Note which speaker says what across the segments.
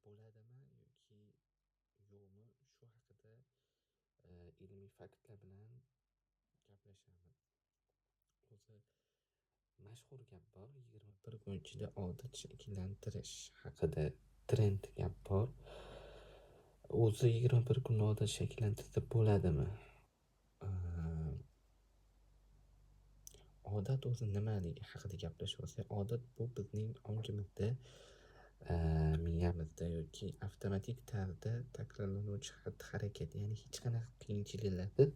Speaker 1: bo'ladimi yoki yo'qmi, shu haqida ilmiy faktlar bilan gaplashamiz. O'zi mashhur gap bor, 21 kun ichida odat shakllantirish haqida trend gap bor. O'zi 21 kun odat shakllantirib bo'ladimi? Odat o'zi nimaligi haqida gaplashsak, odat bu bizning ongimizda, miyamizda yoki avtomatik tarzda takrorlanuvchi xatti-harakat, ya'ni hech qanaqa qiyinchiliklarsiz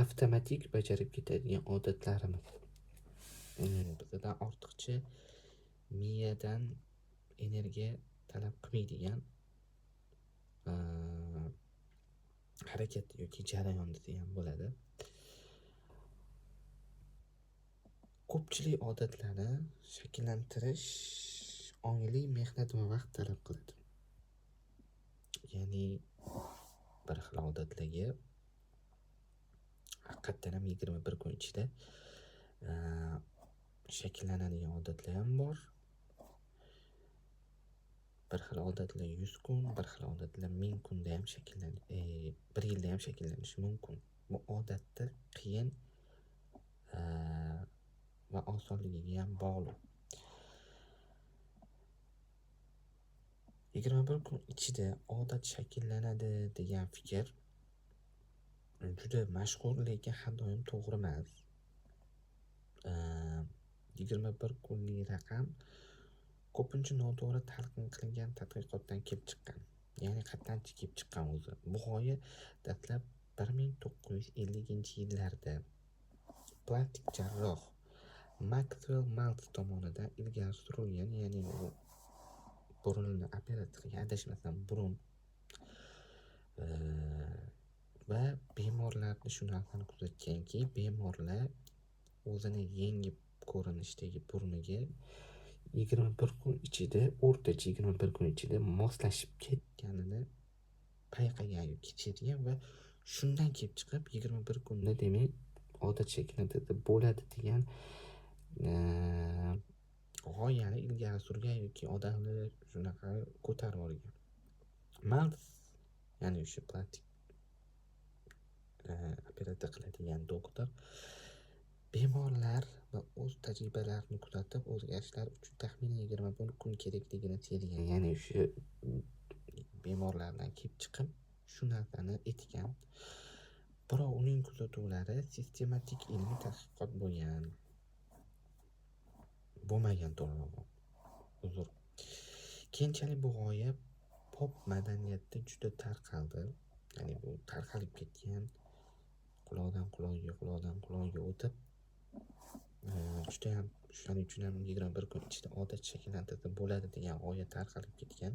Speaker 1: avtomatik bajarib ketadigan odatlarimiz. Bizdan ortiqcha miyadan energiya talab qilmaydigan harakat yoki jarayon desa ham bo'ladi. Ko'pchilik odatlarni shakllantirish ongli mehnat va vaqt talab qiladi. Ya'ni bir xil odatlarga haqiqatdan ham 21 kun ichida shakllanadigan odatlar ham bor. Bir xil odatlar 100 kun, bir xil odatlar 1000 kunda ham bir yilda ham shakllanishi mumkin. Bu odatda qiyin va osonligiga ham bog'liq. 21 kun ichida odat shakllanadi degan fikr juda mashhur, lekin har doim to'g'ri emas. 21 kunlik raqam ko'pincha noto'g'ri talqin qilingan tadqiqotdan kelib chiqqan. Ya'ni qayerdan kelib chiqqan o'zi? Bu g'oya dastlab 1950-yillarda plastik jarroh Maxwell Maltz tomonidan ilgari surilgan, ya'ni u burunni operatsiya qilgan, adashmasam burun va bemorlarni shu narsani kuzatganki, bemorlar o'zini yangi ko'rinishdagi burniga 21 kun ichida, o'rtacha 21 kun ichida moslashib ketganini payqagan yoki kechirgan va shundan kelib chiqib 21 kunda demak odat shakllantirib bo'ladi degan g'oyani ilgari surgan yoki odamlar shunaqa ko'tarib olgan. Maltz, ya'ni o'sha plastik operatsiya qiladigan doktor, bemorlar va o'z tajribalarini kuzatib, o'zgarishlar uchun taxminan 21 kun kerakligini sezgan. Ya'ni o'sha bemorlardan kelib chiqib shu narsani aytgan. Biroq uning kuzatuvlari sistematik ilmiy tadqiqot bo'lmagan to'g'ri. Uzr. Keyinchalik bu g'oya pop madaniyatda juda tarqaldi. Ya'ni bu tarqalib ketgan, quloqdan quloqga o'tib, juda ham shuning uchun ham 21 kun ichida odat shakllantirib bo'ladi degan g'oya tarqalib ketgan.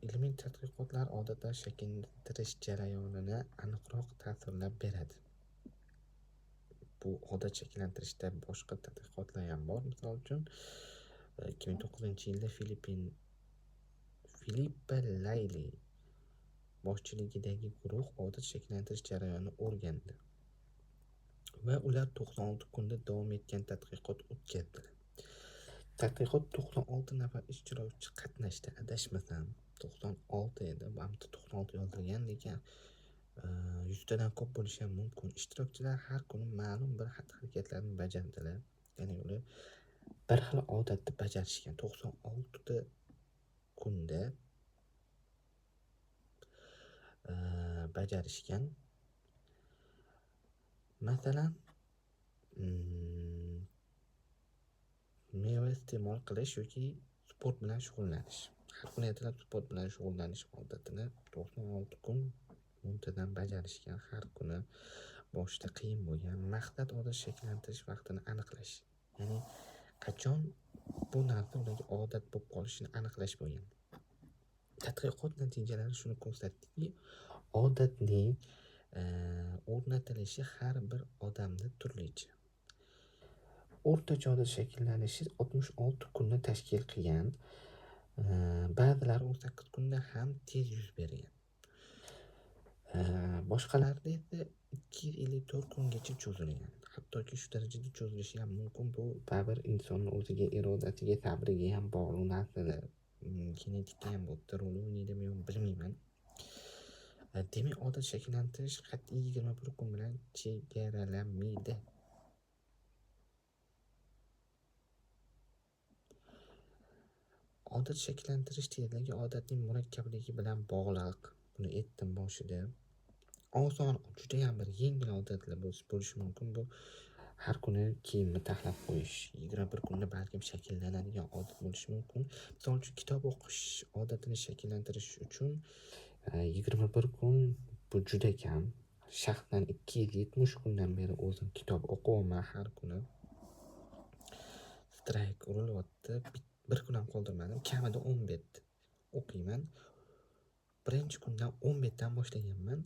Speaker 1: Ilmiy tadqiqotlar odatlar shakllantirish jarayonini aniqroq tasvirlab beradi. Bu odat shakllantirishda boshqa tadqiqotlar ham bor. Misol uchun 2009-yilda Filippa Layli boshchiligidagi guruh odat shakllantirish jarayonini o'rgandi va ular 96 kunda davom etgan tadqiqot o'tkazdilar. Tadqiqot 96 nafar ishtirokchi qatnashdi, adashmasam 96 edi, bu yerda 96 yozilgan, lekin 100 tadan ko'p bo'lishi ham mumkin. Ishtirokchilar har kuni ma'lum bir xatti-harakatlarni bajardilar. Ya'ni ular bir xil odatni bajarishgan 96 kunda bajarishgan. Masalan, meva iste'mol qilish yoki sport bilan shug'ullanish. Har kuni ertalab sport bilan shug'ullanish odatini 96 kun muntazam bajarishgan. Har kuni boshida qiyin bo'lgan. Maqsad odat shakllantirish vaqtini aniqlash. Ya'ni qachon bu narsa ularga odat bo'lib qolishini aniqlash bo'lgan. Tadqiqot natijalari shuni ko'rsatdiki, odatning o'rnatilishi har bir odamda turlicha. O'rtacha odat shakllanishi 66 kunni tashkil qilgan. Ba'zilari 18 kunda ham tez yuz bergan. Boshqalarida esa 254 kungacha cho'zilgan. Hattoki shu darajada cho'zilishi ham mumkin. Bu baribir insonning o'ziga, irodasiga, sabriga ham bog'liq narsalar. genetika ham bu yerda rol o'ynaydimi yo'q bilmayman. Demak, odat shakllantirish qat'iy 21 kun bilan chegaralanmaydi. Odat shakllantirish tezligi odatning murakkabligi bilan bog'liq. Buni aytdim boshida. Oson, juda ham bir yengil odatlar bo'lishi mumkin. Bu har kuni kiyimni taxlab qo'yish, 21 kunda balkim shakllanadigan odat bo'lishi mumkin. Misol uchun, kitob o'qish odatini shakllantirish uchun 21 kun bu juda kam. Shaxsan 270 kundan beri o'zim kitob o'qiyapman har kuni. Strayk urilyapti. Bir kun ham qoldirmadim. Kamida 10 bet o'qiyman. Birinchi kundan 10 betdan boshlaganman.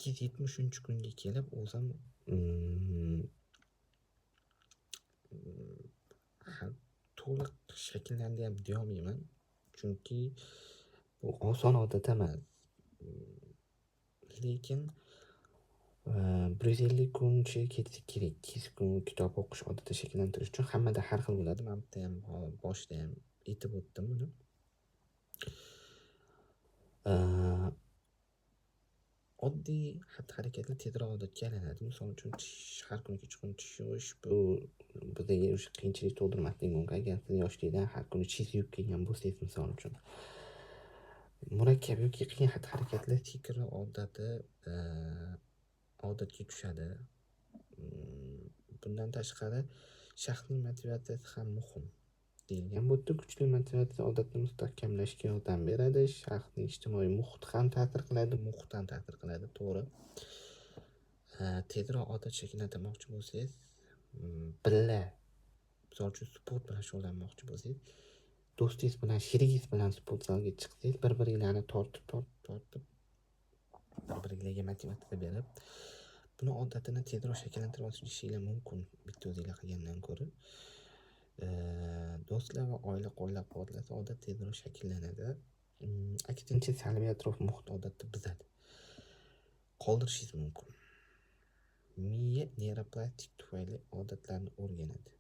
Speaker 1: 270-kunga kelib o'zim to'liq shakllandi ham deya olmayman. Chunki bu oson odat emas. Lekin 150 kuncha ketsa kerak. 200 kun kitob o'qish odatini shakllantirish uchun. Hammada har xil bo'ladi. Men bitta ham boshida ham aytib o'tdim buni. Oddiy xatti-harakatlar tezroq odatga aylanadi. Misol uchun, har kuni kechqurun tish yuvish bu bizga o'sha qiyinchilik tug'dirmasligi mumkin. Agar siz yoshlikdan har kuni tish yuvib kelgan bo'lsangiz, misol uchun, murakkab yoki qiyin xatti-harakatlar tezroq odatga tushadi. Bundan tashqari, shaxsning motivatsiyasi ham muhim. Deyilgan bu yerda kuchli motivatsiya odatni mustahkamlashga yordam beradi. Shaxsning ijtimoiy muhiti ham ta'sir qiladi, muhitdan ta'sir qiladi, to'g'ri. Tezroq odat shakllantirmoqchi bo'lsangiz, birga, misol uchun sport bilan shug'ullanmoqchi bo'lsangiz, do'stingiz bilan, sherigingiz bilan sport zalga chiqsangiz, bir-biringlarni tortib, bir-biringlarga motivatsiya berib, buni odatini tezroq shakllantirib olishinglar mumkin, bitta o'zinglar qilgandan ko'ra. Do'stlar va oila qo'llab-quvvatlasa odat tezroq shakllanadi. Aksincha, salbiy atrof muhit odatni buzadi. Qoldirishingiz mumkin. Miya neyroplastik tufayli odatlarni o'rganadi.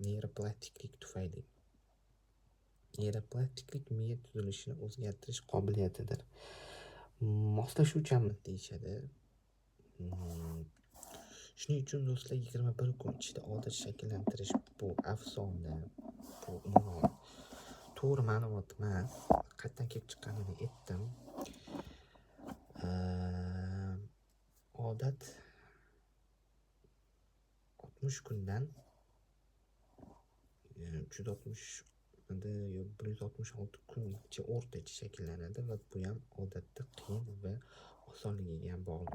Speaker 1: Neyroplastiklik tufayli. Neyroplastiklik miya tuzilishini o'zgartirish qobiliyatidir. Moslashuvchanlik deyishadi. Shuning uchun do'stlar, 21 kun ichida odat shakllantirish bu afsona, bu umuman to'g'ri ma'lumot emas. Qayerdan kelib chiqqanini aytdim. Odat 60 kundan 360 yo 166 kungacha o'rtacha shakllanadi va bu ham odatda qiyin va osonligiga ham bog'liq.